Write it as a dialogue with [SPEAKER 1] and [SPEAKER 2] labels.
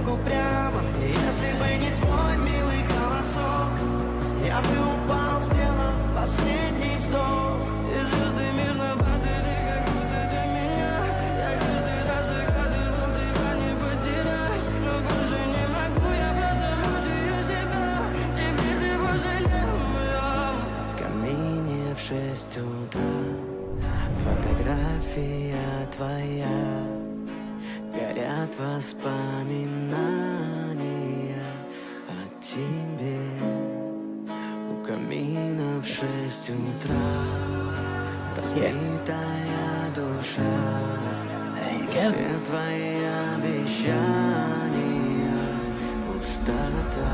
[SPEAKER 1] дорогу прямо. И если бы не твой милый голосок, я бы упал, сделав последний вздох. И звезды мирно падали, как будто для меня. Я каждый раз загадывал тебя не потерять, но больше не могу, я просто мучаю себя. Теперь ты больше не моя. В камине в 6 утра фотография твоя, горят воспоминания о тебе. У камина в 6 утра разбитая душа, все твои обещания пустота.